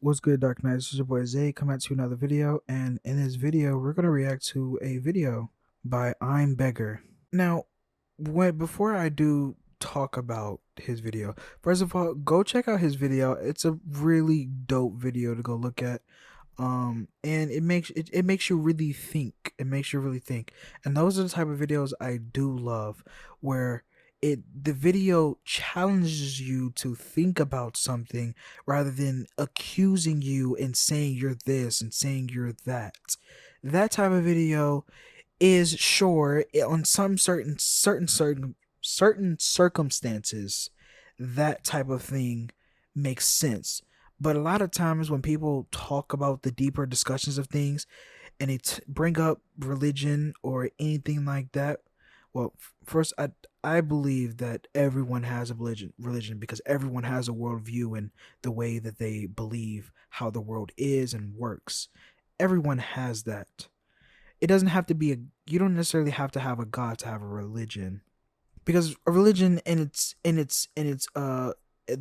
What's good, Dark Knight? This is your boy Zay coming at you another video, and in this video, we're gonna react to a video by I'm Beggar. Now, before I do talk about his video, first of all, go check out his video. It's a really dope video to go look at. And it makes you really think. It makes you really think. And those are the type of videos I do love, where the video challenges you to think about something rather than accusing you and saying you're this and saying you're that. That type of video is sure on some certain circumstances that type of thing makes sense. But a lot of times when people talk about the deeper discussions of things and bring up religion or anything like that, well, first I believe that everyone has a religion because everyone has a worldview and the way that they believe how the world is and works. Everyone has that. It doesn't have to be you don't necessarily have to have a god to have a religion, because a religion in its the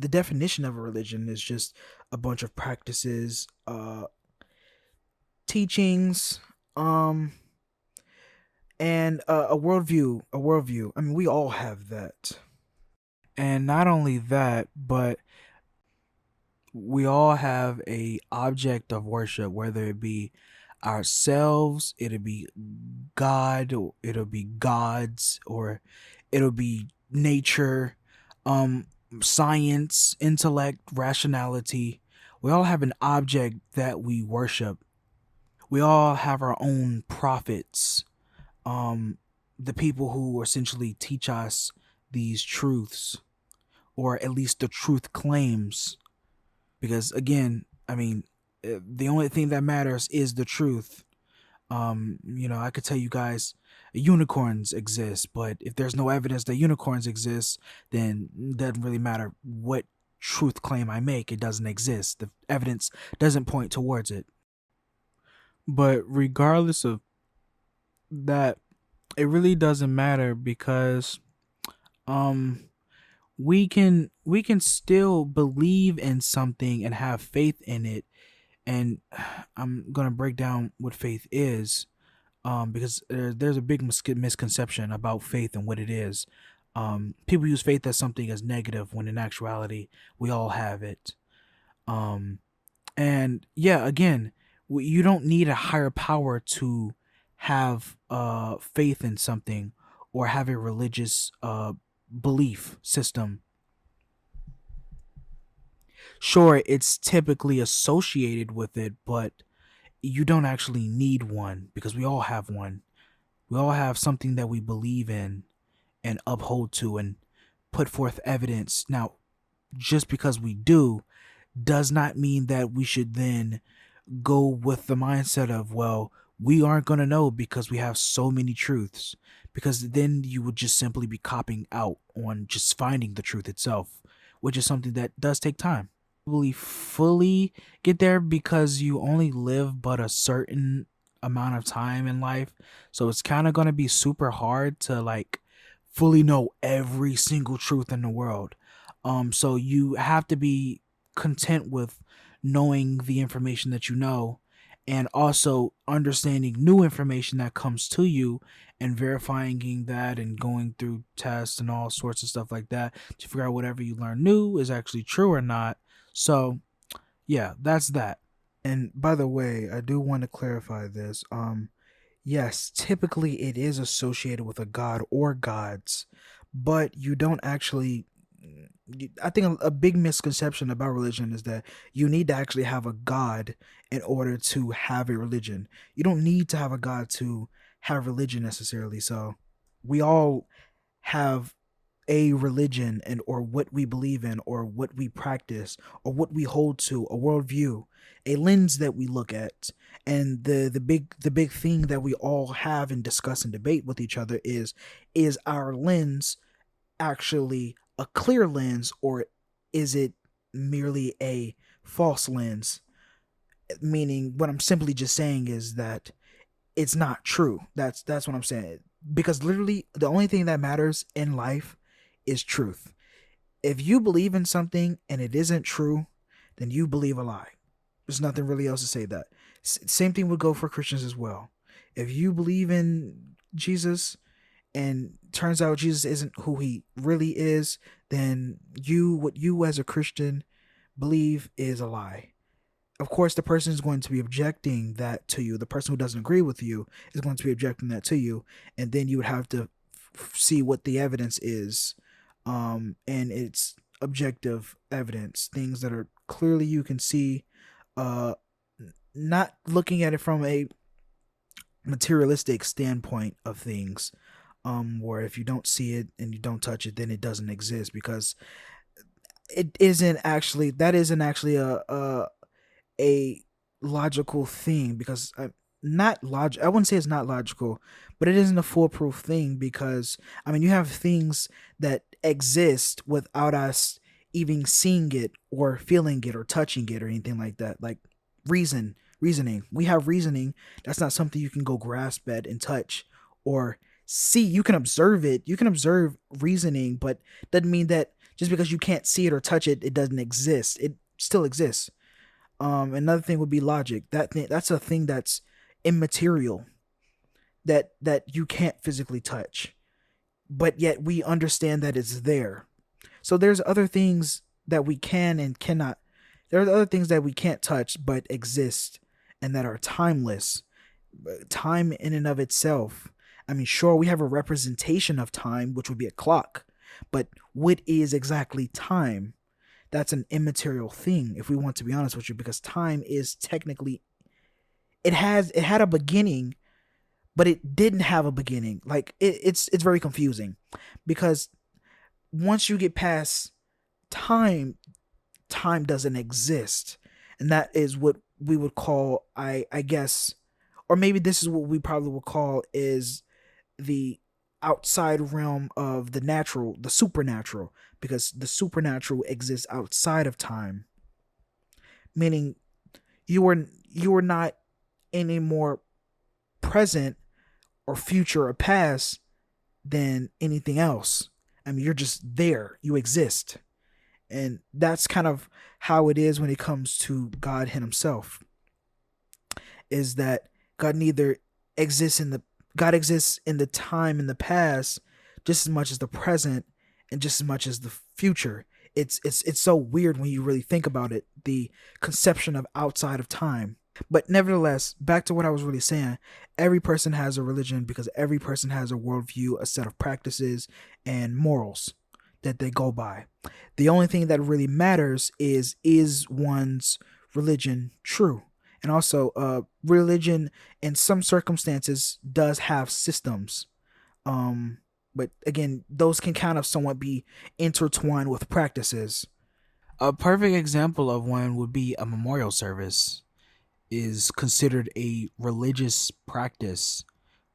definition of a religion is just a bunch of practices, teachings, and a worldview. I mean, we all have that. And not only that, but we all have a object of worship, whether it be ourselves, it'll be God, or it'll be gods, or it'll be nature, um, science, intellect, rationality. We all have an object that we worship. We all have our own prophets, um, the people who essentially teach us these truths, or at least the truth claims. Because again, I mean, the only thing that matters is the truth. I could tell you guys unicorns exist, but if there's no evidence that unicorns exist, then it doesn't really matter what truth claim I make. It doesn't exist. The evidence doesn't point towards it. But regardless of that, it really doesn't matter because um we can still believe in something and have faith in it. And I'm gonna break down what faith is, because there's a big misconception about faith and what it is. People use faith as something as negative when in actuality we all have it. Um, and yeah, again, you don't need a higher power to have faith in something or have a religious belief system. Sure, it's typically associated with it, but you don't actually need one because we all have one. We all have something that we believe in and uphold to and put forth evidence. Now, just because we do does not mean that we should then go with the mindset of, well, we aren't going to know because we have so many truths. Because then you would just simply be copping out on just finding the truth itself, which is something that does take time. Really fully get there because you only live but a certain amount of time in life. So it's kind of going to be super hard to like fully know every single truth in the world. So you have to be content with knowing the information that you know, and also understanding new information that comes to you and verifying that and going through tests and all sorts of stuff like that to figure out whatever you learn new is actually true or not. So yeah, that's that. And by the way, I do want to clarify this. Yes, typically it is associated with a god or gods, but you don't actually. I think a big misconception about religion is that you need to actually have a god in order to have a religion. You don't need to have a god to have religion necessarily. So we all have a religion, and or what we believe in or what we practice or what we hold to, a worldview, a lens that we look at. And the big thing that we all have and discuss and debate with each other is our lens actually a clear lens, or is it merely a false lens? Meaning, what I'm simply just saying is that it's not true. That's what I'm saying. Because literally the only thing that matters in life is truth. If you believe in something and it isn't true, then you believe a lie. There's nothing really else to say that. Same thing would go for Christians as well. If you believe in Jesus and turns out Jesus isn't who he really is, then what you as a Christian believe is a lie. Of course, the person is going to be objecting that to you. The person who doesn't agree with you is going to be objecting that to you, and then you would have to see what the evidence is, and it's objective evidence, things that are clearly you can see, uh, not looking at it from a materialistic standpoint of things, where if you don't see it and you don't touch it, then it doesn't exist, because that isn't actually a logical thing, because not log I wouldn't say it's not logical, but it isn't a foolproof thing, because I mean you have things that exist without us even seeing it or feeling it or touching it or anything like that. Like reasoning. We have reasoning. That's not something you can go grasp at and touch or see. You can observe it. You can observe reasoning, but doesn't mean that just because you can't see it or touch it, it doesn't exist. It still exists. Another thing would be logic. That's a thing that's immaterial, that you can't physically touch, but yet we understand that it's there. So there's other things that we can and cannot. There are other things that we can't touch but exist and that are timeless. Time in and of itself. I mean, sure, we have a representation of time, which would be a clock, but what is exactly time? That's an immaterial thing, if we want to be honest with you, because time is technically, it had a beginning, but it didn't have a beginning. Like it's very confusing, because once you get past time, time doesn't exist, and that is what we would call, I guess, or maybe this is what we probably would call is the outside realm of the natural, the supernatural, because the supernatural exists outside of time, meaning you are not any more present or future or past than anything else. I mean, you're just there, you exist. And that's kind of how it is when it comes to God himself, is that God neither exists in the God exists in the time in the past just as much as the present and just as much as the future. It's so weird when you really think about it, the conception of outside of time. But nevertheless, back to what I was really saying, every person has a religion because every person has a worldview, a set of practices and morals that they go by. The only thing that really matters is one's religion true? And also, religion in some circumstances does have systems. But again, those can kind of somewhat be intertwined with practices. A perfect example of one would be a memorial service is considered a religious practice,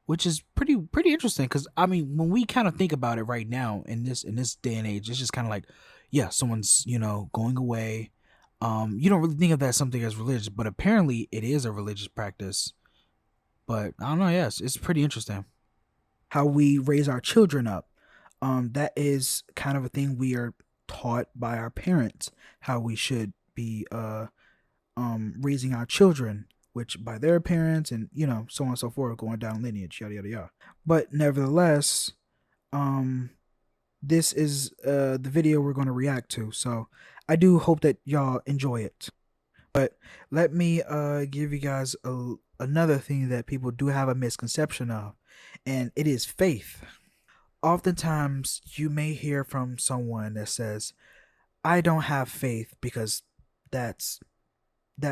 which is pretty interesting, because I mean when we kind of think about it right now in this day and age, it's just kind of like, yeah, someone's going away. You don't really think of that as something as religious, but apparently it is a religious practice. But I don't know, yes, it's pretty interesting how we raise our children up. That is kind of a thing we are taught by our parents, how we should be raising our children, which by their parents, and so on and so forth, going down lineage, yada yada yada. But nevertheless, this is the video we're going to react to, so I do hope that y'all enjoy it. But let me give you guys another thing that people do have a misconception of, and it is faith. Oftentimes you may hear from someone that says, I don't have faith because that's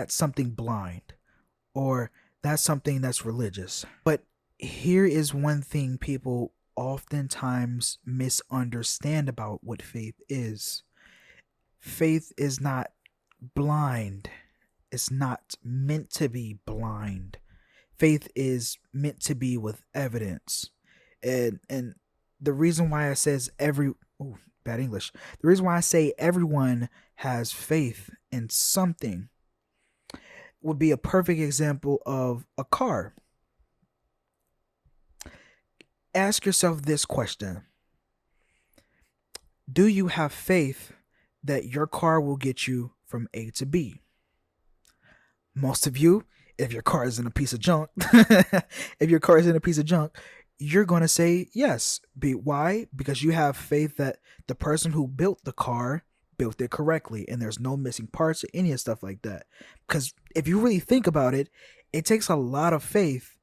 something blind, or that's something that's religious. But here is one thing people oftentimes misunderstand about what faith is. Faith is not blind. It's not meant to be blind. Faith is meant to be with evidence. And the reason why I says bad English. The reason why I say everyone has faith in something would be a perfect example of a car. Ask yourself this question. Do you have faith that your car will get you from A to B? Most of you, if your car is in a piece of junk, you're going to say yes. Why? Because you have faith that the person who built the car built it correctly and there's no missing parts or any of stuff like that. Because if you really think about it, it takes a lot of faith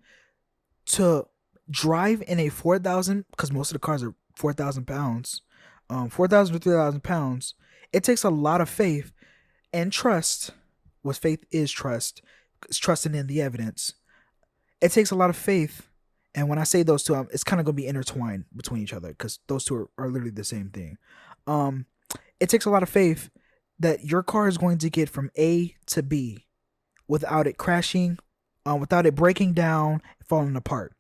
to drive in a 4,000, because most of the cars are 4,000 pounds, 4,000 to 3,000 pounds. It takes a lot of faith and trust. What faith is trust. It's trusting in the evidence. It takes a lot of faith. And when I say those two, it's kind of going to be intertwined between each other because those two are literally the same thing. Um, it takes a lot of faith that your car is going to get from A to B without it crashing, without it breaking down, falling apart.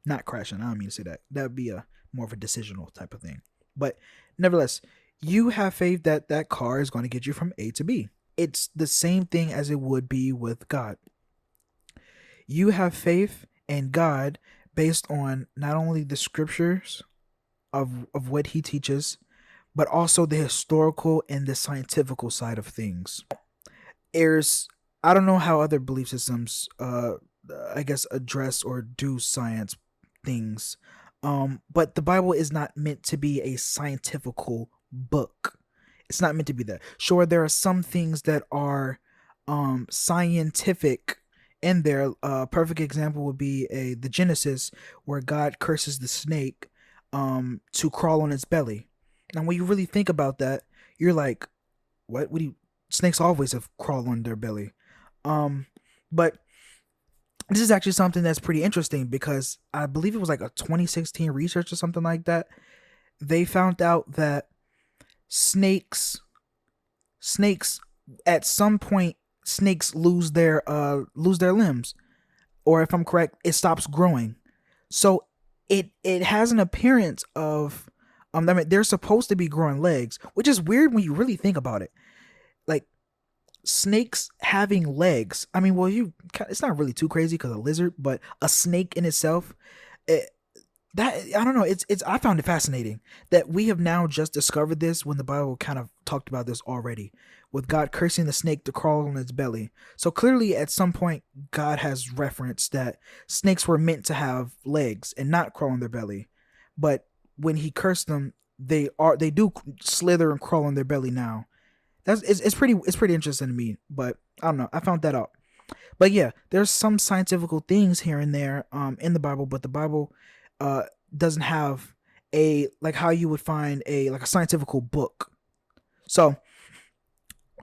Not crashing. I don't mean to say that. That would be a more of a decisional type of thing. But nevertheless, you have faith that that car is going to get you from A to B. It's the same thing as it would be with God. You have faith in God based on not only the scriptures of what he teaches, but also the historical and the scientific side of things. There's I don't know how other belief systems I guess address or do science things. But the Bible is not meant to be a scientific book. It's not meant to be that. Sure, there are some things that are scientific in there. A perfect example would be the Genesis, where God curses the snake to crawl on its belly. Now, when you really think about that, you're like, what? What do you? Snakes always have crawled on their belly. But this is actually something that's pretty interesting because I believe it was like a 2016 research or something like that. They found out that snakes at some point snakes lose their limbs, or if I'm correct, it stops growing. So it has an appearance of I mean, they're supposed to be growing legs, which is weird when you really think about it. Like snakes having legs. I mean, well, it's not really too crazy because a lizard, but a snake in itself, it, that I don't know. It's I found it fascinating that we have now just discovered this when the Bible kind of talked about this already, with God cursing the snake to crawl on its belly. So clearly, at some point, God has referenced that snakes were meant to have legs and not crawl on their belly, but when He cursed them, they do slither and crawl on their belly now. It's pretty interesting to me, but I don't know. I found that out. But yeah, there's some scientific things here and there in the Bible, but the Bible uh doesn't have a like how you would find a like a scientific book. So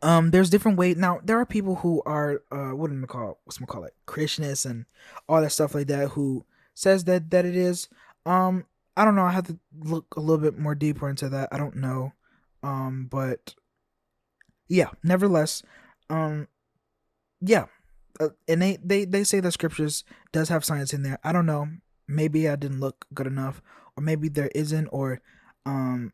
there's different ways. Now there are people who are what's gonna call it Christianists and all that stuff like that who says that it is. I don't know. I have to look a little bit more deeper into that. I don't know. But yeah, nevertheless, um yeah, and they say that scriptures does have science in there. I don't know, maybe I didn't look good enough, or maybe there isn't, or um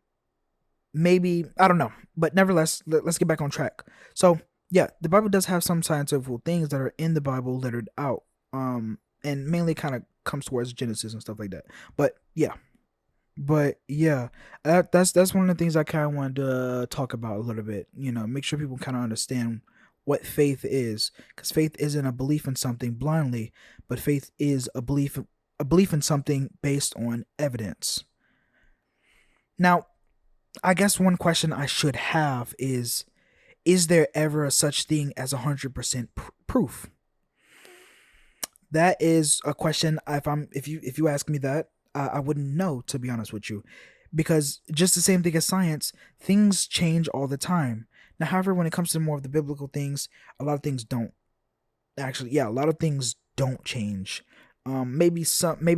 maybe I don't know, but nevertheless, let's get back on track. So yeah, the Bible does have some scientific things that are in the Bible lettered out, and mainly kind of comes towards Genesis and stuff like that. But yeah, that's one of the things I kind of wanted to talk about a little bit. Make sure people kind of understand what faith is, because faith isn't a belief in something blindly, but faith is a belief in something based on evidence. Now, I guess one question I should have is there ever a such thing as 100% proof? That is a question. If you ask me that, I wouldn't know, to be honest with you, because just the same thing as science, things change all the time. Now, however, when it comes to more of the biblical things, a lot of things don't actually. Yeah, a lot of things don't change. Maybe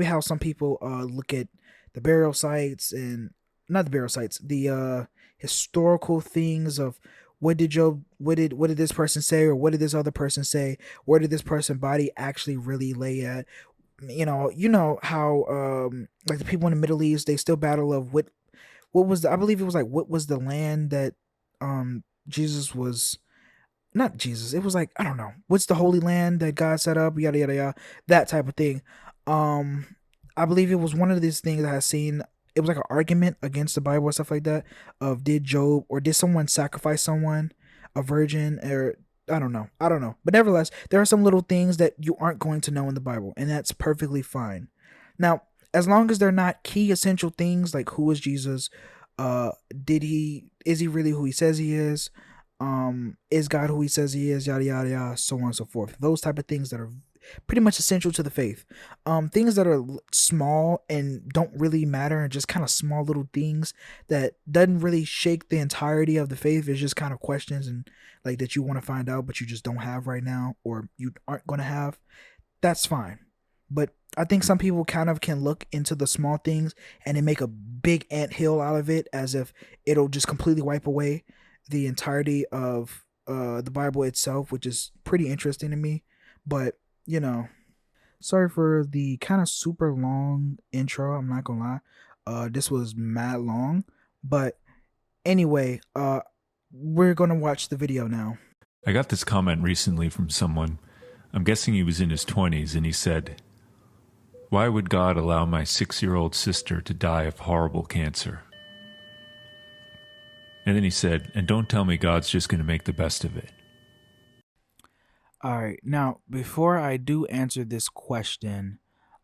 how some people look at the burial sites, and not the burial sites, the historical things of what did this person say, or what did this other person say, where did this person body actually really lay at. You know how like the people in the Middle East, they still battle of what was I believe it was like, what was the land that Jesus was, not Jesus, it was like, I don't know, what's the holy land that God set up, yada yada yada, that type of thing. um I believe it was one of these things that I seen. It was like an argument against the Bible and stuff like that, of did Job or did someone sacrifice someone, a virgin, or I don't know. I don't know. But nevertheless, there are some little things that you aren't going to know in the Bible, and that's perfectly fine. Now, as long as they're not key essential things like who is Jesus, did he is he really who he says he is God who he says he is, yada yada yada, so on and so forth. Those type of things that are pretty much essential to the faith. Things that are small and don't really matter and just kind of small little things that doesn't really shake the entirety of the faith. It's just kind of questions and like that you want to find out but you just don't have right now or you aren't going to have. That's fine. But I think some people kind of can look into the small things and then make a big anthill out of it as if it'll just completely wipe away the entirety of the Bible itself, which is pretty interesting to me. But you know, sorry for the kind of super long intro. I'm not gonna lie. This was mad long, but anyway, we're gonna watch the video now. I got this comment recently from someone. I'm guessing he was in his 20s, and he said, "Why would God allow my 6-year-old sister to die of horrible cancer?" And then he said, "And don't tell me God's just going to make the best of it." All right, now before I do answer this question,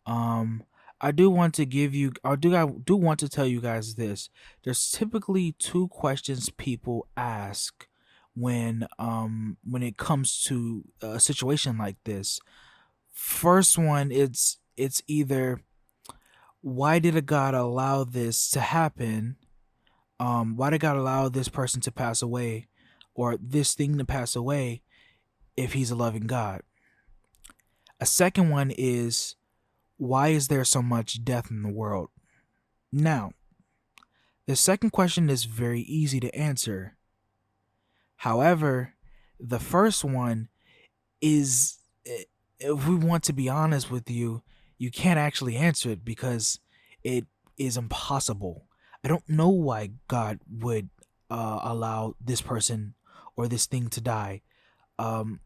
I do want to give you, I do want to tell you guys this. There's typically two questions people ask when it comes to a situation like this. First one, it's either why did a God allow this to happen? Why did God allow this person to pass away or this thing to pass away if he's a loving God? A second one is why is there so much death in the world? Now, the second question is very easy to answer. However, the first one is, if we want to be honest with you, you can't actually answer it because it is impossible. I don't know why God would allow this person or this thing to die. Um,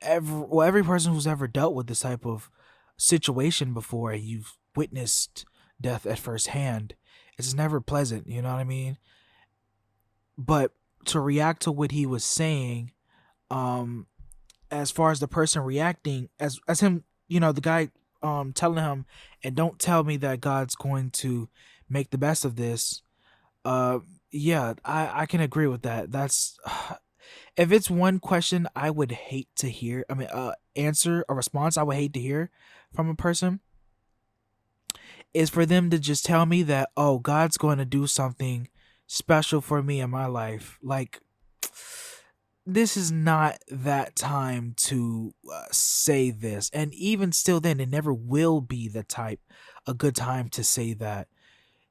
every person who's ever dealt with this type of situation before, you've witnessed death at first hand. It's never pleasant, you know what I mean? But to react to what he was saying, um, as far as the person reacting, as him, the guy telling him, and don't tell me that God's going to make the best of this. Uh, yeah, I can agree with that. That's if it's one question I would hate to hear. I mean, answer a response I would hate to hear from a person is for them to just tell me that, oh, God's going to do something special for me in my life. Like, this is not that time to say this, and even still, then it never will be a good time to say that.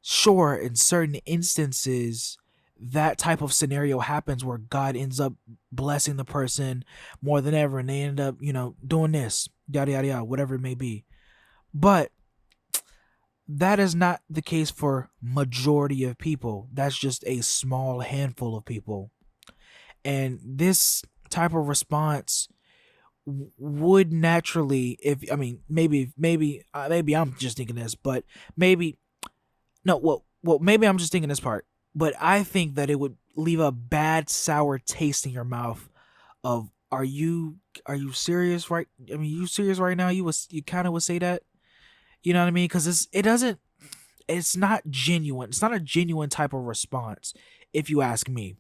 Sure, in certain instances, that type of scenario happens where God ends up blessing the person more than ever, and they end up, doing this, yada yada yada, whatever it may be. But that is not the case for majority of people. That's just a small handful of people. And this type of response would naturally, if I mean, maybe I'm just thinking this, but maybe no, maybe I'm just thinking this part, but I think that it would leave a bad sour taste in your mouth of, are you serious, right? I mean, you serious right now? You kind of would say that, you know what I mean? Because it's not genuine. It's not a genuine type of response, if you ask me.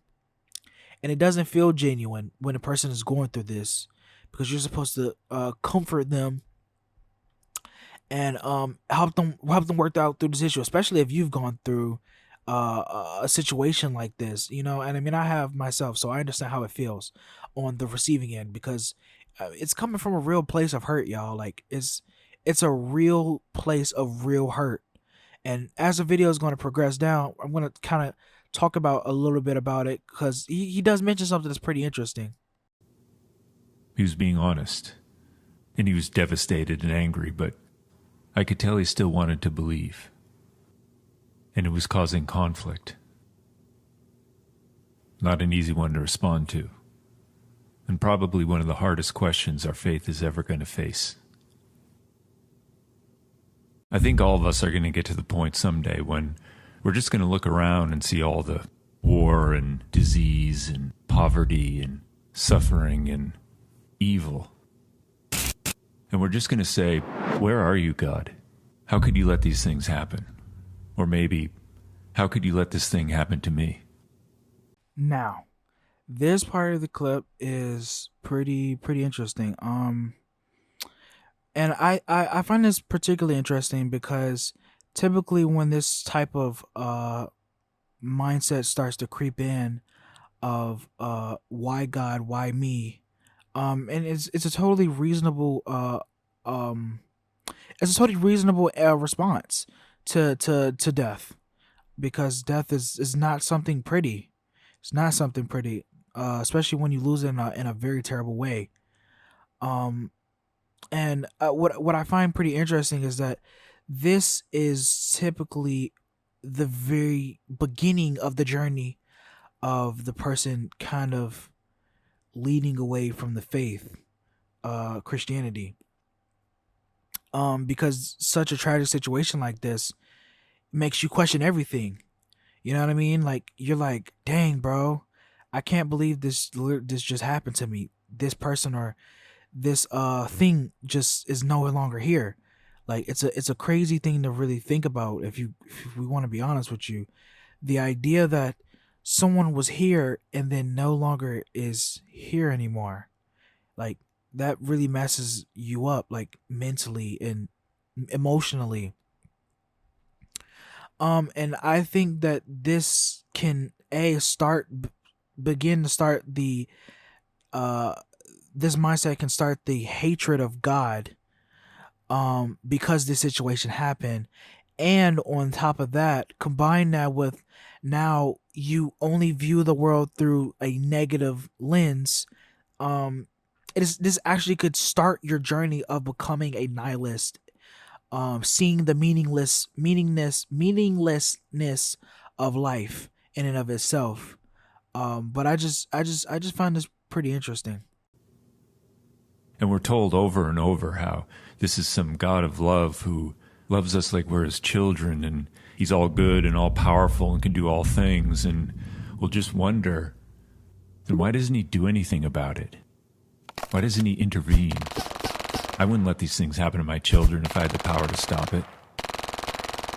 And it doesn't feel genuine when a person is going through this, because you're supposed to comfort them and help them work out through this issue, especially if you've gone through a situation like this, And I mean, I have myself, so I understand how it feels on the receiving end, because it's coming from a real place of hurt, y'all. Like, it's a real place of real hurt. And as the video is going to progress down, I'm going to kind of talk about a little bit about it, because he does mention something that's pretty interesting. He was being honest, and he was devastated and angry, but I could tell he still wanted to believe, and it was causing conflict. Not an easy one to respond to, and probably one of the hardest questions our faith is ever going to face. I think all of us are going to get to the point someday when we're just going to look around and see all the war and disease and poverty and suffering and evil. And we're just going to say, where are you, God? How could you let these things happen? Or maybe, how could you let this thing happen to me? Now, this part of the clip is pretty interesting. And I find this particularly interesting because typically when this type of mindset starts to creep in of why God, why me, and it's a totally reasonable um it's a totally reasonable response to death, because death is not something pretty. It's not something pretty, especially when you lose it in a very terrible way. Um, and what I find pretty interesting is that this is typically the very beginning of the journey of the person kind of leading away from the faith, Christianity. Because such a tragic situation like this makes you question everything. You know what I mean? Like, you're like, dang, bro, I can't believe this just happened to me. This person or this thing just is no longer here. Like, it's a crazy thing to really think about, if we want to be honest with you. The idea that someone was here and then no longer is here anymore. Like, that really messes you up, like, mentally and emotionally. And I think that this can begin to start the uh this mindset can start the hatred of God, because this situation happened. And on top of that, combine that with, now you only view the world through a negative lens. This actually could start your journey of becoming a nihilist, seeing the meaninglessness of life in and of itself. But I just find this pretty interesting. And we're told over and over how this is some God of love who loves us like we're his children, and he's all good and all powerful and can do all things. And we'll just wonder, then why doesn't he do anything about it? Why doesn't he intervene? I wouldn't let these things happen to my children if I had the power to stop it.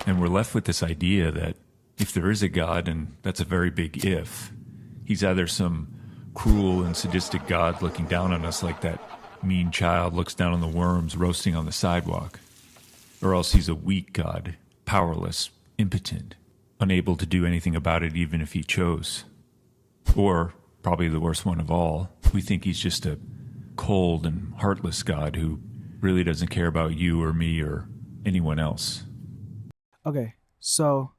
And we're left with this idea that if there is a God, and that's a very big if, he's either some cruel and sadistic God looking down on us like that mean child looks down on the worms roasting on the sidewalk, or else he's a weak God, powerless, impotent, unable to do anything about it even if he chose. Or, probably the worst one of all, we think he's just a cold and heartless God who really doesn't care about you or me or anyone else. Okay, so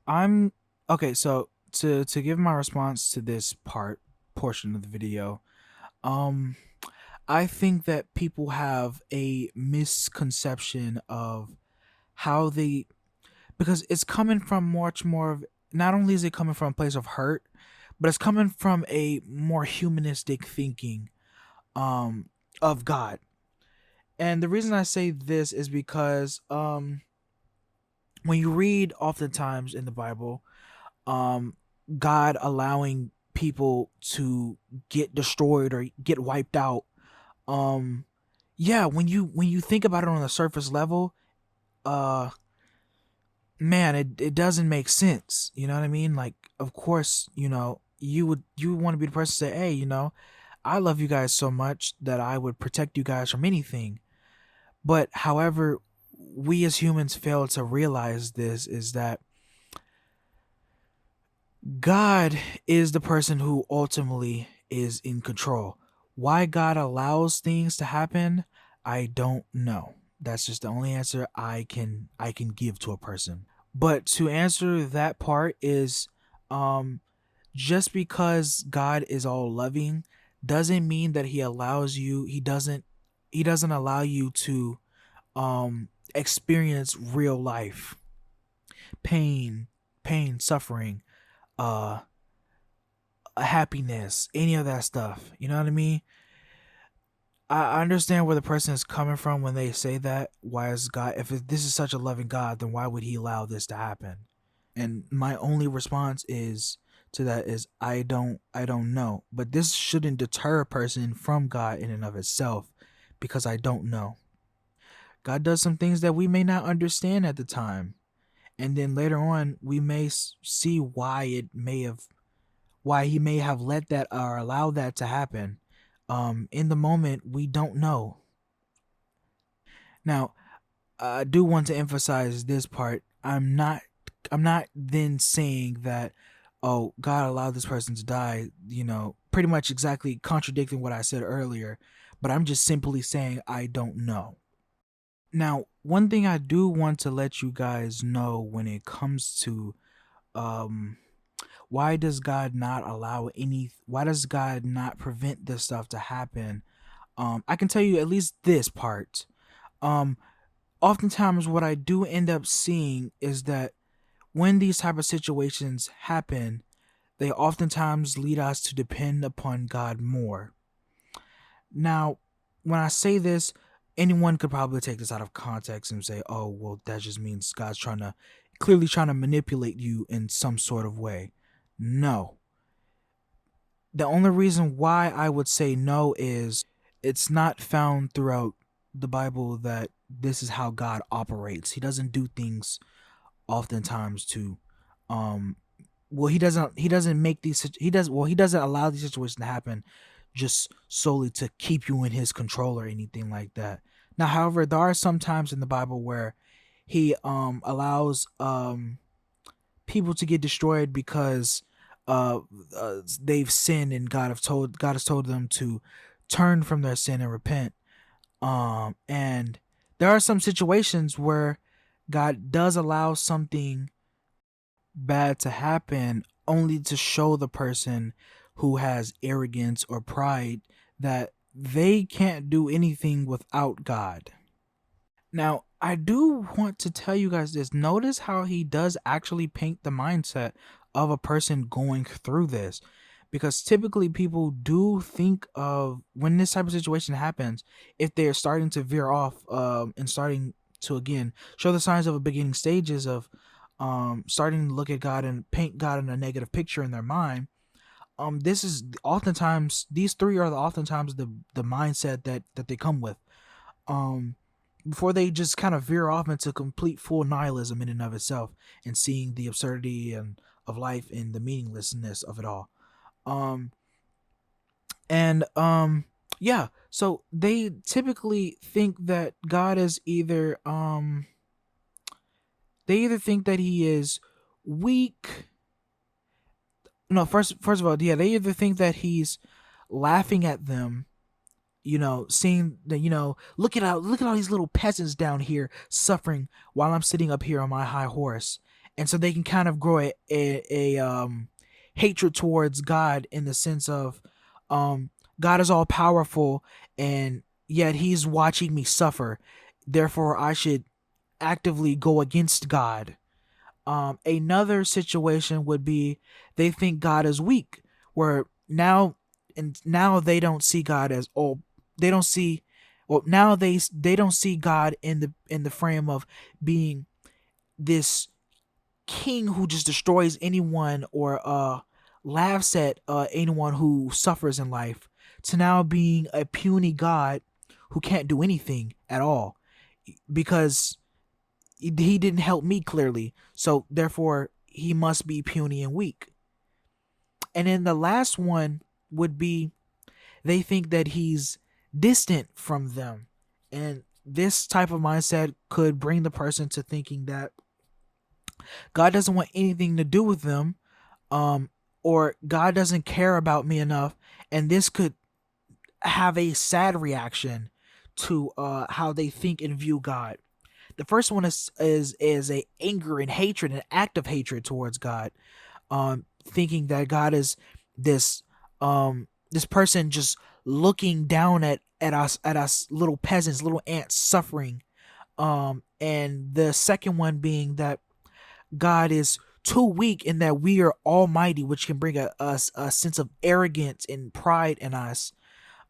I'm okay. So to give my response to this portion of the video, um, I think that people have a misconception of how they, because it's coming from much more of, not only is it coming from a place of hurt, but it's coming from a more humanistic thinking of God. And the reason I say this is because when you read oftentimes in the Bible, um God allowing people to get destroyed or get wiped out, um yeah, when you think about it on the surface level, uh man, it doesn't make sense. You know what I mean? Like, of course, you would want to be the person to say, hey, I love you guys so much that I would protect you guys from anything. But however, we as humans fail to realize this, is that God is the person who ultimately is in control. Why God allows things to happen, I don't know. That's just the only answer I can give to a person. But to answer that part is, um just because God is all loving doesn't mean that he doesn't allow you to experience real life pain, suffering, uh happiness, any of that stuff. You know what I mean? I understand where the person is coming from when they say that. Why is God, if this is such a loving God, then why would he allow this to happen? And my only response is to that is I don't know. But this shouldn't deter a person from God in and of itself, because I don't know. God does some things that we may not understand at the time, and then later on we may see why he may have let that or allowed that to happen. In the moment we don't know. Now, I do want to emphasize this part. I'm not then saying that, oh, God allowed this person to die, pretty much exactly contradicting what I said earlier, but I'm just simply saying I don't know. Now, one thing I do want to let you guys know when it comes to um why does God not prevent this stuff to happen? I can tell you at least this part. Um Oftentimes what I do end up seeing is that when these type of situations happen, they oftentimes lead us to depend upon God more. Now, when I say this, anyone could probably take this out of context and say, "Oh, well, that just means God's clearly trying to manipulate you in some sort of way." No. The only reason why I would say no is it's not found throughout the Bible that this is how God operates. He doesn't do things oftentimes to um he doesn't make these he does well he doesn't allow these situations to happen just solely to keep you in his control or anything like that. Now, however, there are some times in the Bible where he allows people to get destroyed because uh, they've sinned, and God has told them to turn from their sin and repent. And there are some situations where God does allow something bad to happen only to show the person who has arrogance or pride that they can't do anything without God. Now, I do want to tell you guys this. Notice how he does actually paint the mindset of a person going through this. Because typically people do think of when this type of situation happens, if they're starting to veer off and starting to again show the signs of a beginning stages of starting to look at God and paint God in a negative picture in their mind. This is oftentimes these three are oftentimes the mindset that they come with. Um Before they just kind of veer off into complete full nihilism in and of itself, and seeing the absurdity and of life and the meaninglessness of it all. Um and Yeah, so they typically think that God is either they either think that he is weak. No, first of all, yeah, they either think that he's laughing at them, seeing that, look at all these little peasants down here suffering while I'm sitting up here on my high horse. And so they can kind of grow a hatred towards God, in the sense of God is all powerful, and yet he's watching me suffer. Therefore I should actively go against God. Another situation would be they think God is weak, where now they don't see God as, oh, they don't see well now they don't see God in the frame of being this king who just destroys anyone, or laughs at anyone who suffers in life, to now being a puny God who can't do anything at all, because he didn't help me clearly, so therefore he must be puny and weak. And then the last one would be they think that he's distant from them. And this type of mindset could bring the person to thinking that God doesn't want anything to do with them, um, or God doesn't care about me enough. And this could have a sad reaction to how they think and view God. The first one is a anger and hatred, an act of hatred towards God, thinking that God is this this person just looking down at us little peasants, little ants suffering. And the second one being that God is too weak, and that we are almighty, which can bring a sense of arrogance and pride in us.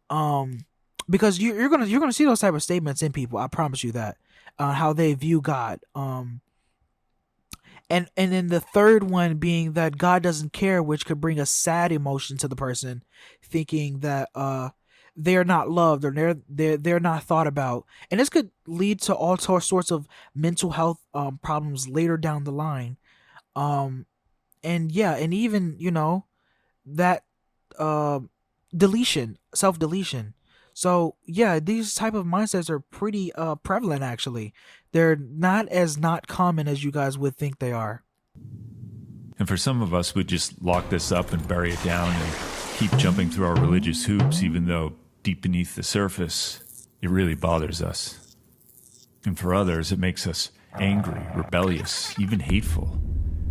Um, because you're gonna see those type of statements in people. I promise you that, how they view God. And then the third one being that God doesn't care, which could bring a sad emotion to the person, thinking that they're not loved or they're not thought about, and this could lead to all sorts of mental health problems later down the line. Um, and yeah, and even that uh, deletion, self deletion. So yeah, these type of mindsets are pretty prevalent actually. They're not as not common as you guys would think they are. And for some of us, we just lock this up and bury it down and keep jumping through our religious hoops, even though deep beneath the surface, it really bothers us. And for others, it makes us angry, rebellious, even hateful.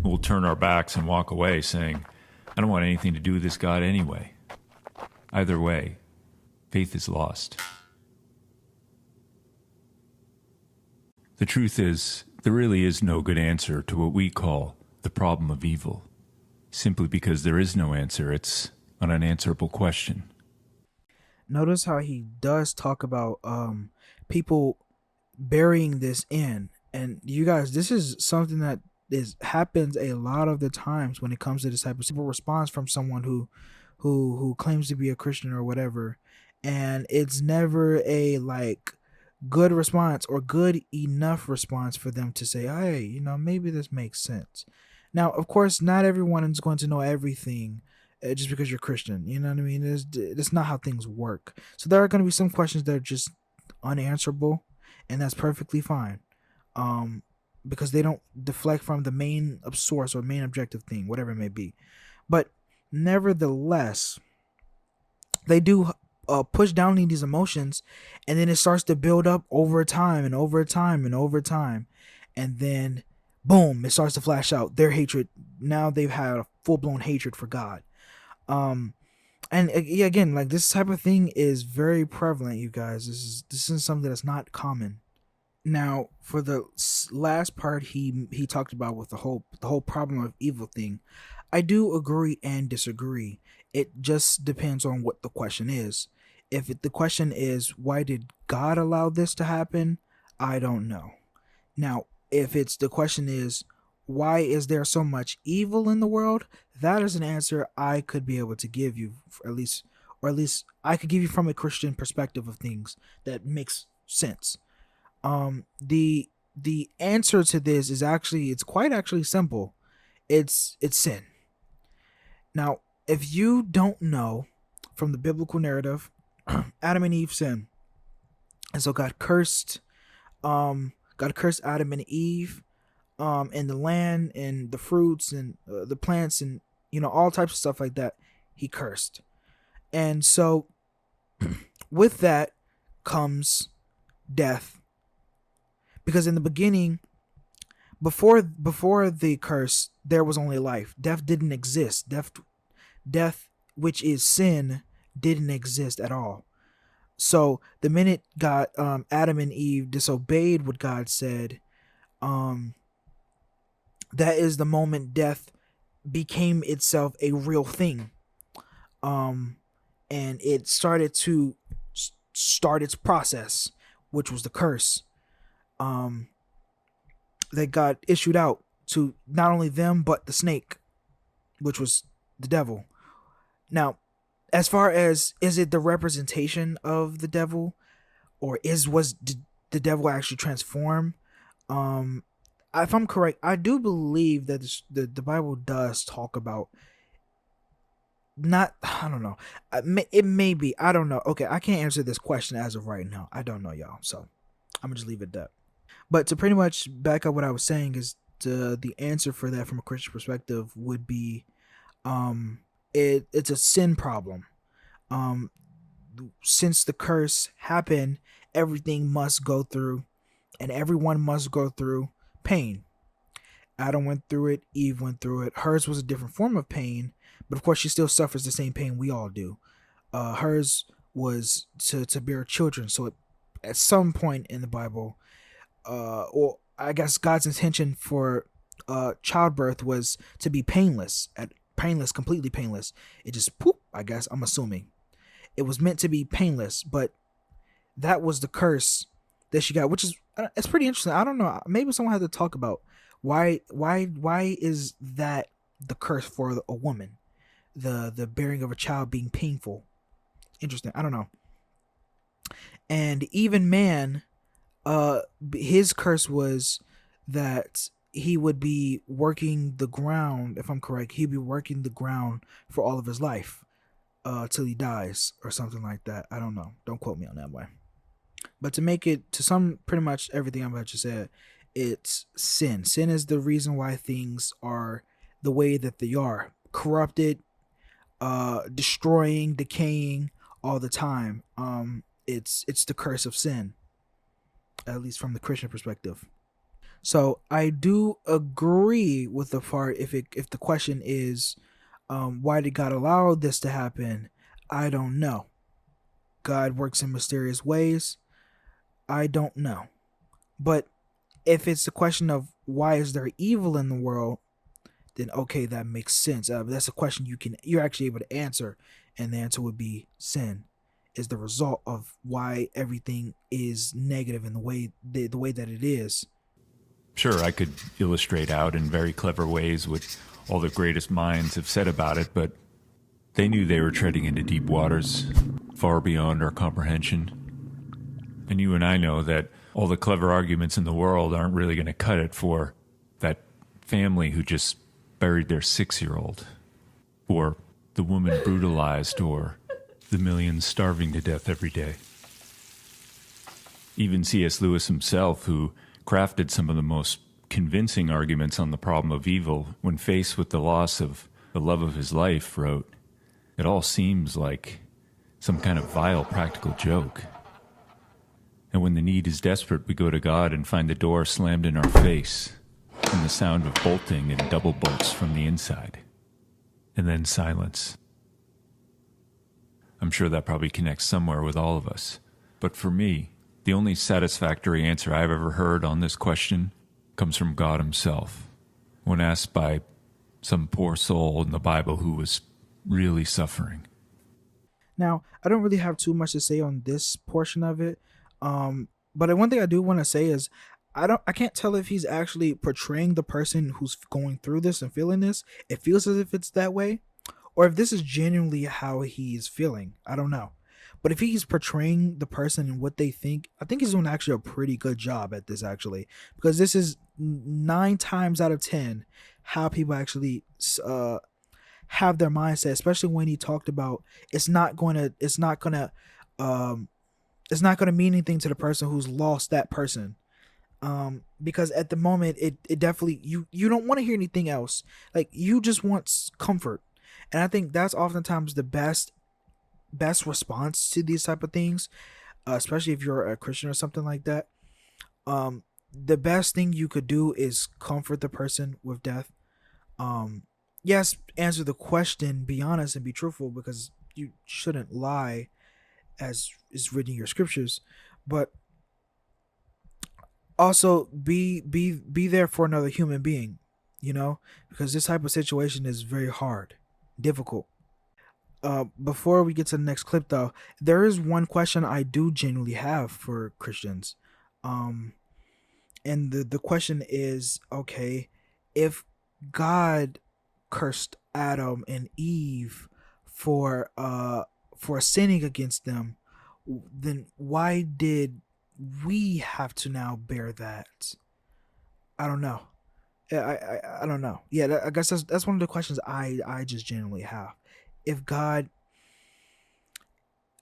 We'll turn our backs and walk away saying, I don't want anything to do with this God anyway. Either way, faith is lost. The truth is, there really is no good answer to what we call the problem of evil. Simply because there is no answer, it's an unanswerable question. Notice how he does talk about people burying this in, and you guys, this is something that is happens a lot of the times when it comes to this type of simple response from someone who claims to be a Christian or whatever, and it's never a like good response or good enough response for them to say, hey, maybe this makes sense. Now, of course, not everyone is going to know everything just because you're Christian. You know what I mean? It's not how things work. So there are going to be some questions that are just unanswerable, and that's perfectly fine. Um, because they don't deflect from the main source or main objective thing, whatever it may be. But nevertheless, they do push down these emotions, and then it starts to build up over time and over time and over time, and then boom, it starts to flash out their hatred. Now they've had a full-blown hatred for God. And yeah, again, like this type of thing is very prevalent, you guys. This is something that's not common. Now, for the last part, he talked about with the whole problem of evil thing. I do agree and disagree. It just depends on what the question is. If the question is why did God allow this to happen, I don't know. Now, if it's the question is why is there so much evil in the world, that is an answer I could be able to give you, or at least I could give you from a Christian perspective of things that makes sense. The answer to this is actually it's quite actually simple. It's sin. Now, if you don't know from the biblical narrative, Adam and Eve sinned, and so God cursed Adam and Eve, and the land and the fruits and the plants and all types of stuff like that. He cursed, and so with that comes death, because in the beginning, before the curse, there was only life. Death didn't exist. Death, which is sin, didn't exist at all. So the minute God, Adam and Eve disobeyed what God said, um, that is the moment death became itself a real thing. Um, and it started to start its process, which was the curse. Um, that God issued out to not only them but the snake, which was the devil. Now, as far as is it the representation of the devil, or did the devil actually transform? Um, if I'm correct, I do believe that the Bible does talk about not. I don't know. It may be. I don't know. Okay, I can't answer this question as of right now. I don't know, y'all. So I'm gonna just leave it at that. But to pretty much back up what I was saying is the answer for that from a Christian perspective would be it's a sin problem. Um since the curse happened, everything must go through, and everyone must go through pain. Adam went through it, Eve went through it. Hers was a different form of pain, but of course she still suffers the same pain we all do. Hers was to bear children. So at some point in the Bible, or I guess God's intention for childbirth was to be painless, completely painless. It just poop. I guess I'm assuming it was meant to be painless, but that was the curse that she got, which is it's pretty interesting. I don't know. Maybe someone had to talk about Why is that the curse for a woman? The bearing of a child being painful. Interesting. I don't know. And even man, his curse was that he would be working the ground. If I'm correct, he'd be working the ground for all of his life, till he dies or something like that. I don't know. Don't quote me on that way. But to make it to some pretty much everything I'm about to say, it's sin. Sin is the reason why things are the way that they are. Corrupted, destroying, decaying all the time. It's the curse of sin, at least from the Christian perspective. So I do agree with the part if the question is, why did God allow this to happen? I don't know. God works in mysterious ways. I don't know. But if it's a question of why is there evil in the world, then okay, that makes sense. That's a question you're actually able to answer, and the answer would be sin is the result of why everything is negative in the way that it is. Sure, I could illustrate out in very clever ways what all the greatest minds have said about it, but they knew they were treading into deep waters, far beyond our comprehension. And you and I know that all the clever arguments in the world aren't really going to cut it for that family who just buried their 6-year-old, or the woman brutalized, or the millions starving to death every day. Even C.S. Lewis himself, who crafted some of the most convincing arguments on the problem of evil when faced with the loss of the love of his life, wrote, "It all seems like some kind of vile practical joke. And when the need is desperate, we go to God and find the door slammed in our face, and the sound of bolting and double bolts from the inside. And then silence." I'm sure that probably connects somewhere with all of us. But for me, the only satisfactory answer I've ever heard on this question comes from God himself, when asked by some poor soul in the Bible who was really suffering. Now, I don't really have too much to say on this portion of it. But one thing I do want to say is I can't tell if he's actually portraying the person who's going through this and feeling this. It feels as if it's that way, or if this is genuinely how he's feeling. I don't know. But if he's portraying the person and what they think, I think he's doing actually a pretty good job at this, actually, because this is 9 times out of 10 how people actually have their mindset, especially when he talked about it's not going to mean anything to the person who's lost that person. Because at the moment it definitely you don't want to hear anything else. Like, you just want comfort. And I think that's oftentimes the best response to these type of things, especially if you're a Christian or something like that. The best thing you could do is comfort the person with death. Yes, answer the question, be honest and be truthful, because you shouldn't lie as is written in your scriptures, but also be there for another human being, because this type of situation is very hard, difficult. Before we get to the next clip, though, there is one question I do genuinely have for Christians. And the question is, okay, if God cursed Adam and Eve for sinning against them, then why did we have to now bear that? I don't know. I don't know. Yeah, I guess that's one of the questions I just genuinely have.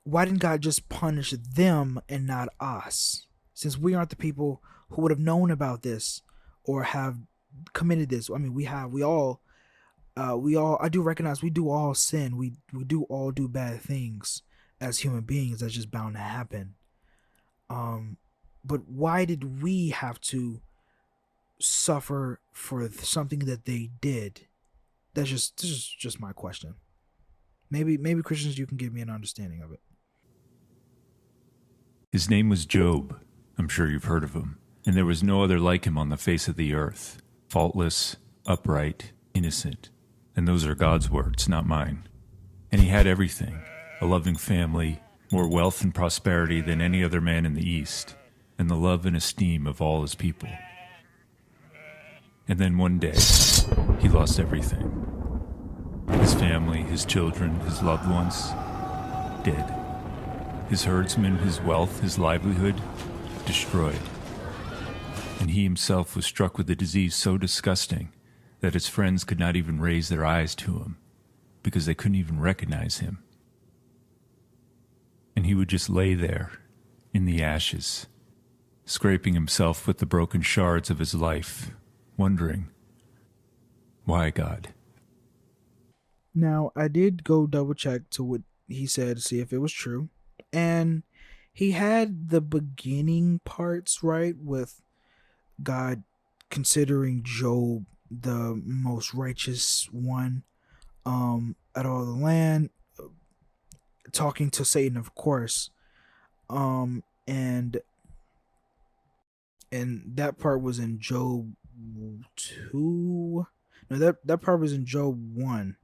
Why didn't God just punish them and not us? Since we aren't the people who would have known about this or have committed this. I mean, I do recognize we do all sin. We do all do bad things as human beings. That's just bound to happen. But why did we have to suffer for something that they did? This is just my question. Maybe Christians, you can give me an understanding of it. His name was Job. I'm sure you've heard of him. And there was no other like him on the face of the earth. Faultless, upright, innocent. And those are God's words, not mine. And he had everything. A loving family, more wealth and prosperity than any other man in the East, and the love and esteem of all his people. And then one day, he lost everything. His family, his children, his loved ones, dead. His herdsmen, his wealth, his livelihood, destroyed. And he himself was struck with a disease so disgusting that his friends could not even raise their eyes to him because they couldn't even recognize him. And he would just lay there in the ashes, scraping himself with the broken shards of his life, wondering, why, God? Now, I did go double check to what he said to see if it was true. And he had the beginning parts right with God considering Job the most righteous one at all the land, talking to Satan, of course. And that part was in Job 2. No, that part was in Job 1.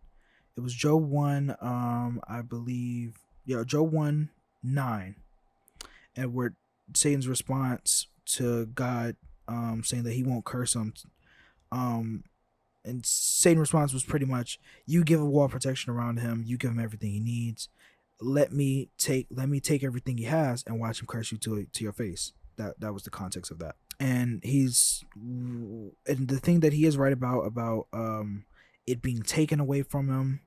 It was Job 1, I believe. Yeah, Job 1 9. And where Satan's response to God saying that he won't curse him. And Satan's response was pretty much, you give a wall of protection around him, you give him everything he needs. Let me take everything he has and watch him curse you to your face. That was the context of that. And the thing that he is right about it being taken away from him,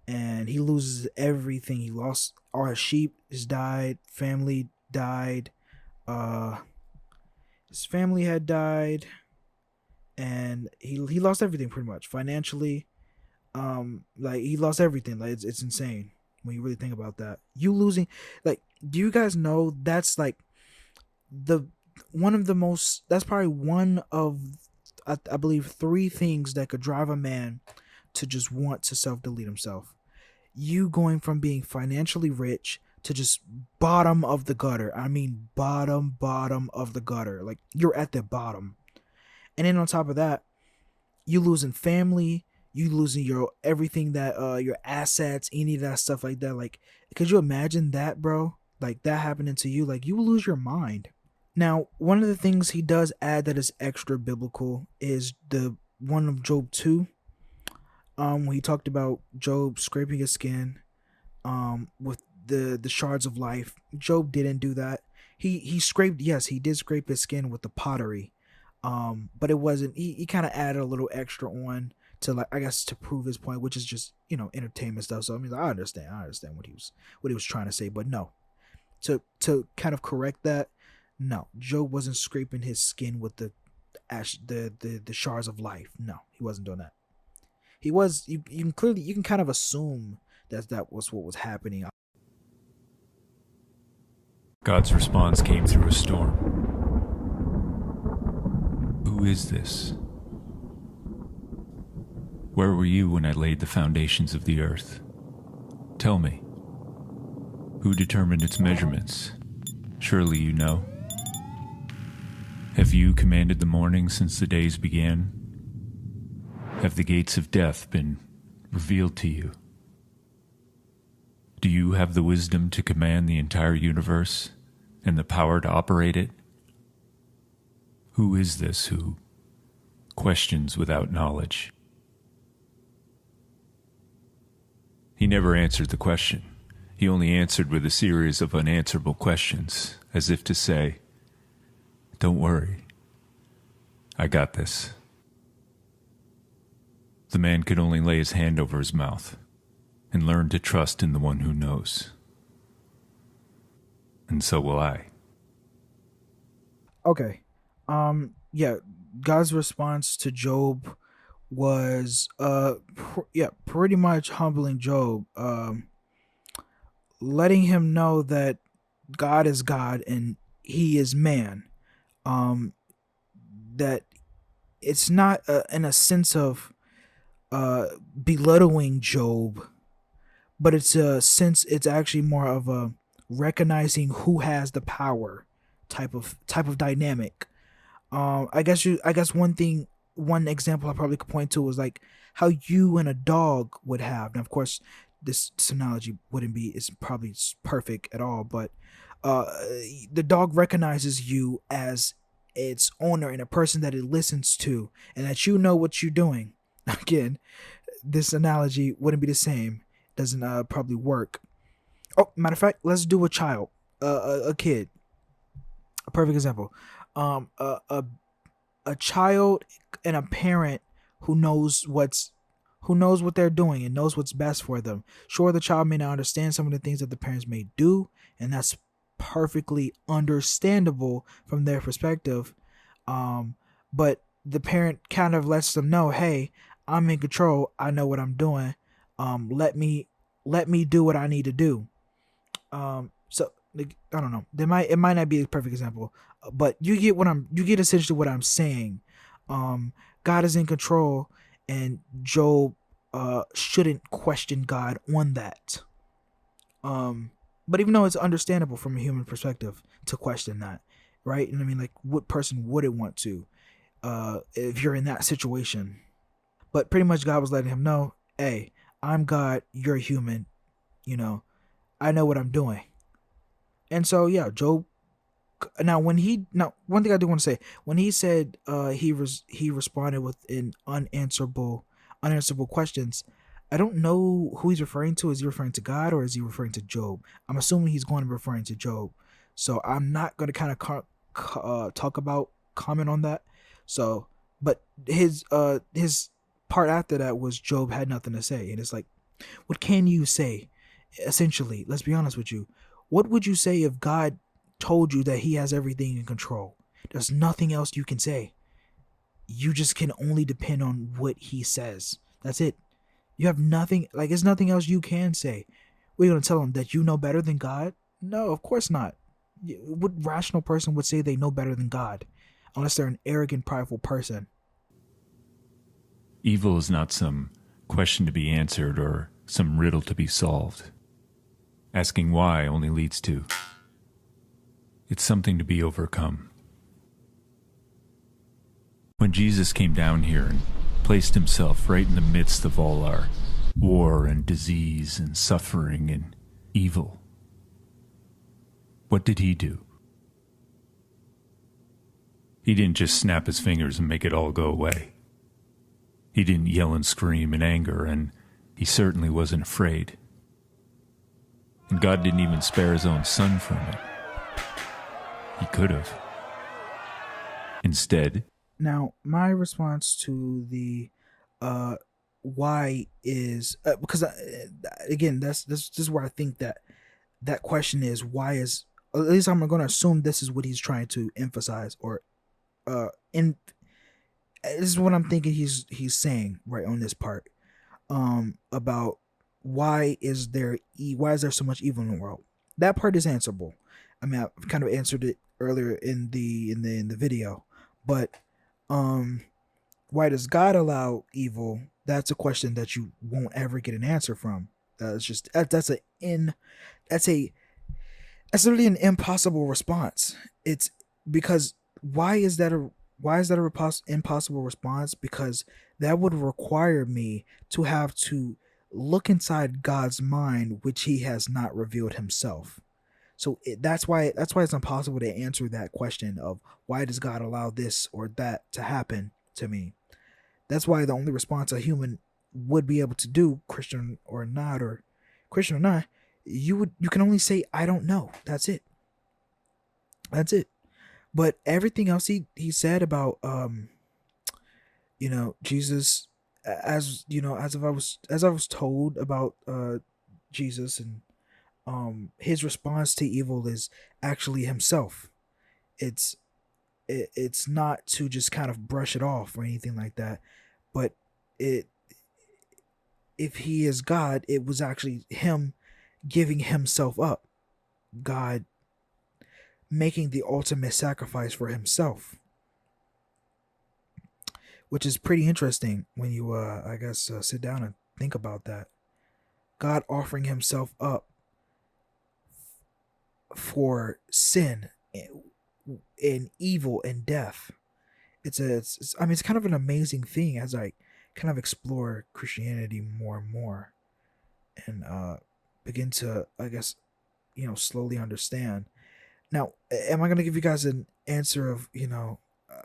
and he loses everything. He lost all his sheep, has died, family died, his family had died, and he lost everything pretty much financially. Like he lost everything. Like it's insane when you really think about that. You losing, like, do you guys know that's like that's probably one of I believe 3 things that could drive a man to just want to self-delete himself. You going from being financially rich to just bottom of the gutter. I mean bottom of the gutter. Like you're at the bottom. And then on top of that, you losing family, you losing your everything that your assets, any of that stuff like that. Like, could you imagine that, bro? Like that happening to you, like you will lose your mind. Now, one of the things he does add that is extra biblical is the one of Job 2. When he talked about Job scraping his skin with the shards of life. Job didn't do that. He scraped, yes, he did scrape his skin with the pottery. But it wasn't, he kind of added a little extra on to, like, I guess, to prove his point, which is just, entertainment stuff. So I mean, I understand what he was trying to say, but no, to kind of correct that, no, Job wasn't scraping his skin with the ash, the shards of life. No, he wasn't doing that. He was, you can kind of assume that was what was happening. God's response came through a storm. Who is this? Where were you when I laid the foundations of the earth? Tell me. Who determined its measurements? Surely you know. Have you commanded the morning since the days began? Have the gates of death been revealed to you? Do you have the wisdom to command the entire universe and the power to operate it? Who is this who questions without knowledge? He never answered the question. He only answered with a series of unanswerable questions, as if to say, "Don't worry, I got this." The man could only lay his hand over his mouth and learn to trust in the one who knows. And so will I. Okay. Yeah, God's response to Job was pretty much humbling Job, letting him know that God is God and he is man. That it's not in a sense of belittling Job, but it's actually more of a recognizing who has the power type of dynamic. I guess one example I probably could point to was like how you and a dog would have. Now, of course, this analogy it's probably perfect at all, but the dog recognizes you as its owner and a person that it listens to, and that you know what you're doing. Again, this analogy wouldn't be the same. Doesn't probably work. Oh, matter of fact, let's do a child, a kid. A perfect example. Um, a, a a child and a parent who knows what they're doing and knows what's best for them. Sure, the child may not understand some of the things that the parents may do, and that's perfectly understandable from their perspective. Um, but the parent kind of lets them know, "Hey, I'm in control. I know what I'm doing. Let me do what I need to do." So like, I don't know. It might not be a perfect example, but you get essentially what I'm saying. Um, God is in control, and Job shouldn't question God on that. Um, but even though it's understandable from a human perspective to question that, right? And I mean, like, what person wouldn't want to, if you're in that situation? But pretty much, God was letting him know, "Hey, I'm God. You're human. You know, I know what I'm doing." And so, yeah, Job. Now one thing I do want to say, when he said he responded with an unanswerable questions, I don't know who he's referring to. Is he referring to God, or is he referring to Job? I'm assuming he's going to be referring to Job. So I'm not going to kind of talk about comment on that. So, but his part after that was Job had nothing to say, and it's like, what can you say? Essentially, let's be honest with you. What would you say if God told you that he has everything in control? There's nothing else you can say. You just can only depend on what he says. That's it. You have nothing, like, there's nothing else you can say. We're going to tell him that you know better than God? No, of course not. What rational person would say they know better than God? Unless they're an arrogant, prideful person. Evil is not some question to be answered or some riddle to be solved. Asking why only leads to. It's something to be overcome. When Jesus came down here and placed himself right in the midst of all our war and disease and suffering and evil, what did he do? He didn't just snap his fingers and make it all go away. He didn't yell and scream in anger, and he certainly wasn't afraid. And God didn't even spare his own son from it. He could have. Instead, now my response to the why is because again, this is where I think that question is, why is, at least I'm going to assume this is what he's trying to emphasize, or in this is what I'm thinking he's saying right on this part, about why is there so much evil in the world. That part is answerable. I mean, I've kind of answered it earlier in the video, but why does God allow evil? That's a question that you won't ever get an answer from. It's just that's really an impossible response. It's because why is that a impossible response? Because that would require me to have to look inside God's mind, which He has not revealed Himself. So that's why it's impossible to answer that question of why does God allow this or that to happen to me. That's why the only response a human would be able to do, Christian or not, you can only say, I don't know. That's it. But everything else he said about Jesus, as I was told about Jesus, and his response to evil is actually himself. It's not to just kind of brush it off or anything like that, but it if he is God, it was actually him giving himself up. God making the ultimate sacrifice for himself, which is pretty interesting when you I guess sit down and think about that. God offering himself up for sin and evil and death. It's kind of an amazing thing as I kind of explore Christianity more and more, and begin to, I guess, slowly understand. Now, am I going to give you guys an answer of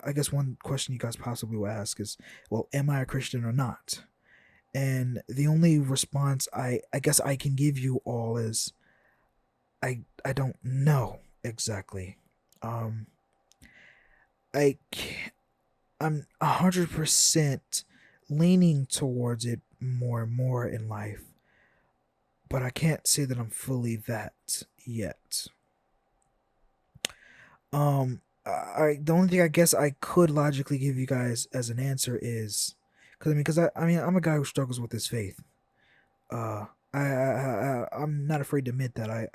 I guess one question you guys possibly will ask is, well, am I a Christian or not? And the only response I guess I can give you all is I don't know exactly. Um, I can't, I'm 100% leaning towards it more and more in life, but I can't say that I'm fully that yet. The only thing I guess I could logically give you guys as an answer is, because I'm a guy who struggles with his faith. I'm not afraid to admit that I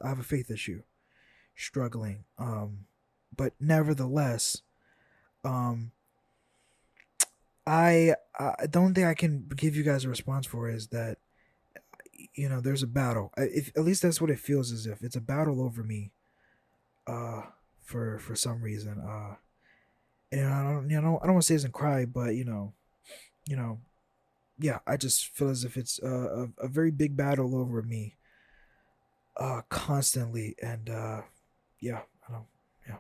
have a faith issue, struggling. But nevertheless, um, the only thing I can give you guys a response for is that, there's a battle. If at least that's what it feels as if it's a battle over me. Uh, for some reason. And I don't want to say it and cry, but you know, yeah, I just feel as if it's a very big battle over me, constantly, and yeah, I don't, yeah.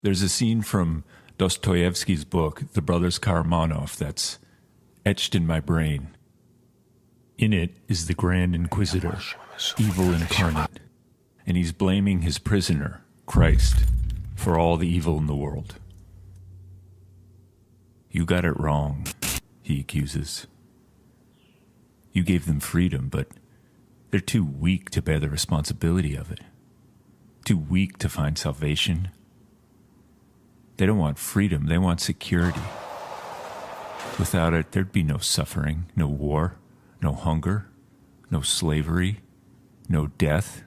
There's a scene from Dostoevsky's book, The Brothers Karamazov, that's etched in my brain. In it is the Grand Inquisitor, evil incarnate, and he's blaming his prisoner, Christ, for all the evil in the world. You got it wrong, he accuses. You gave them freedom, but they're too weak to bear the responsibility of it. Too weak to find salvation. They don't want freedom, they want security. Without it, there'd be no suffering, no war, no hunger, no slavery, no death.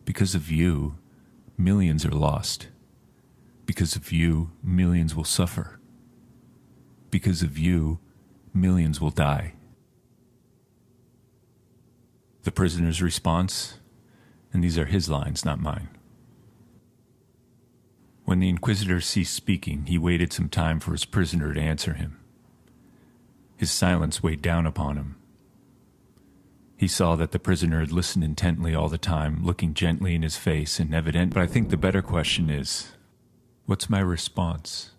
Because of you, millions are lost. Because of you, millions will suffer. Because of you, millions will die. The prisoner's response, and these are his lines, not mine. When the inquisitor ceased speaking, he waited some time for his prisoner to answer him. His silence weighed down upon him. He saw that the prisoner had listened intently all the time, looking gently in his face and evident. But I think the better question is, what's my response?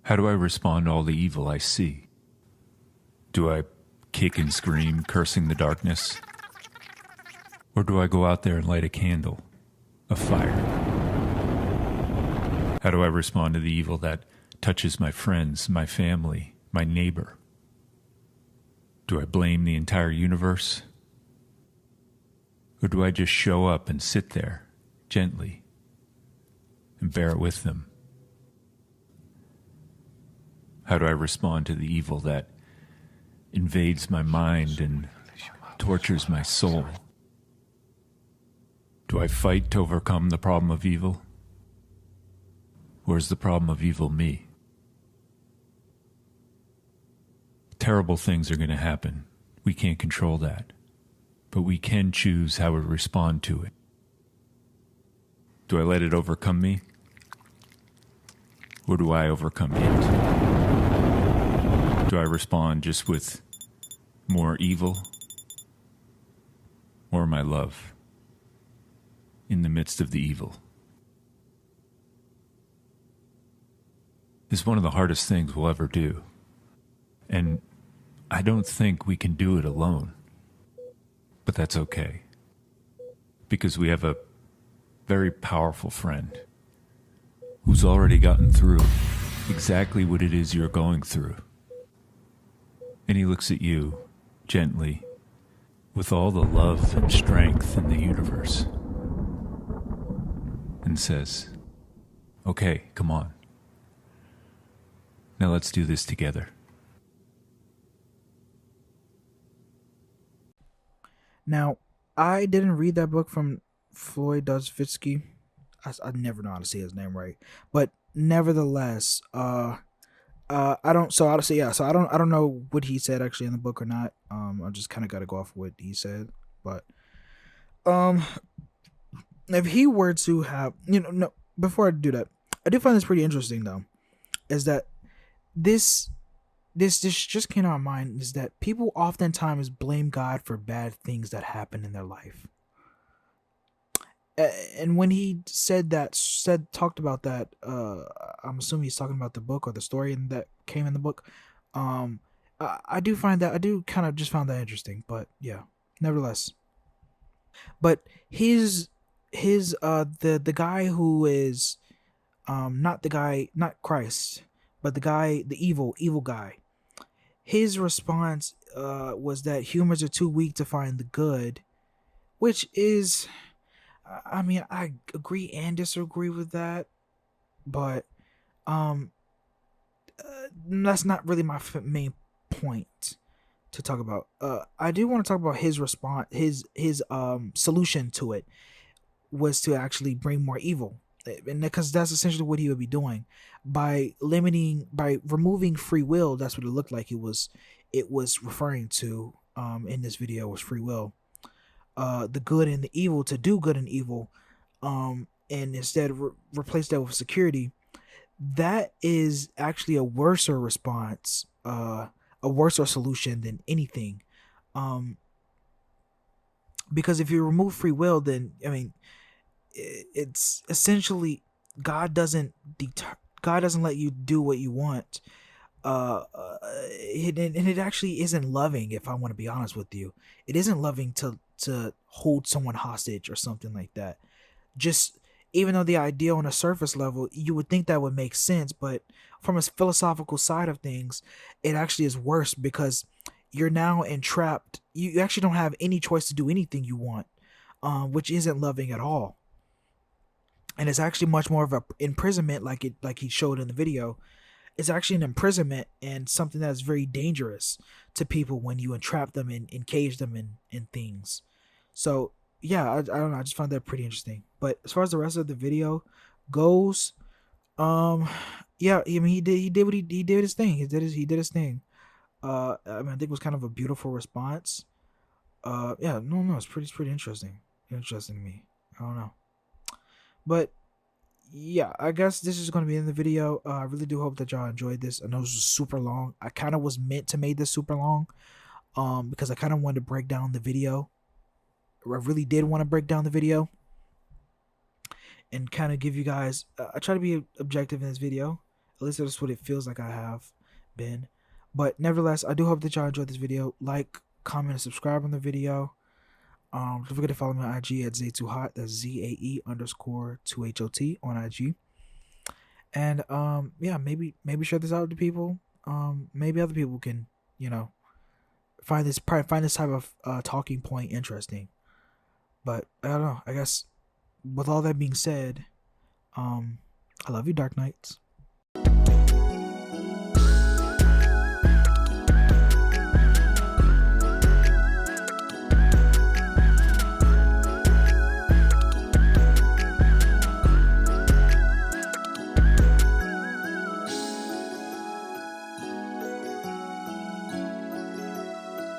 How do I respond to all the evil I see? Do I kick and scream, cursing the darkness? Or do I go out there and light a candle, a fire? How do I respond to the evil that touches my friends, my family, my neighbor? Do I blame the entire universe? Or do I just show up and sit there, gently, and bear it with them? How do I respond to the evil that invades my mind and tortures my soul? Do I fight to overcome the problem of evil? Or is the problem of evil me? Terrible things are going to happen. We can't control that. But we can choose how we respond to it. Do I let it overcome me? Or do I overcome it? Do I respond just with more evil? Or my love in the midst of the evil? It's one of the hardest things we'll ever do. And I don't think we can do it alone. But that's okay. Because we have a very powerful friend who's already gotten through exactly what it is you're going through. And he looks at you gently with all the love and strength in the universe and says, okay, come on. Now let's do this together. Now, I didn't read that book from Floyd Dostoevsky. I never know how to say his name right, but nevertheless, I don't. So I'll say yeah. So I don't know what he said actually in the book or not. I just kind of got to go off what he said. But um, if he were to have, no. Before I do that, I do find this pretty interesting though, is that this just came to my mind is that people oftentimes blame God for bad things that happen in their life. And when he talked about that, I'm assuming he's talking about the book or the story that came in the book. I do find that, I do kind of just found that interesting, but yeah, nevertheless. But the guy who is not the guy, not Christ, but the guy, the evil guy, his response was that humans are too weak to find the good, which is, I mean, I agree and disagree with that, but um, that's not really my main point to talk about. I do want to talk about his response, his solution to it was to actually bring more evil, and because that's essentially what he would be doing by removing free will. That's what it looked like. It was referring to in this video was free will, the good and the evil, to do good and evil, and instead replace that with security. That is actually a worser response, a worser solution than anything, um, because if you remove free will, then I mean, it's essentially God doesn't God doesn't let you do what you want. And it actually isn't loving. If I want to be honest with you, it isn't loving to hold someone hostage or something like that. Just, even though the idea on a surface level you would think that would make sense, but from a philosophical side of things, it actually is worse because you're now entrapped. You actually don't have any choice to do anything you want, which isn't loving at all. And it's actually much more of a imprisonment, like he showed in the video. It's actually an imprisonment and something that is very dangerous to people when you entrap them and cage them in things. So yeah, I don't know. I just found that pretty interesting. But as far as the rest of the video goes, um, yeah, I mean, he did his thing. He did his thing. I mean, I think it was kind of a beautiful response. Yeah, no, it's pretty interesting to me. I don't know, but yeah, I guess this is going to be in the video. I really do hope that y'all enjoyed this. I know this was super long. I kind of was meant to make this super long, because I kind of wanted to break down the video. I really did want to break down the video and kind of give you guys. I try to be objective in this video. At least that's what it feels like I have been. But nevertheless, I do hope that y'all enjoyed this video. Like, comment, and subscribe on the video. Don't forget to follow me on IG at Zae2hot. That's ZAE_2HOT on IG. And yeah, maybe share this out to people. Maybe other people can, find this type of talking point interesting. But I don't know. I guess with all that being said, I love you, Dark Knights.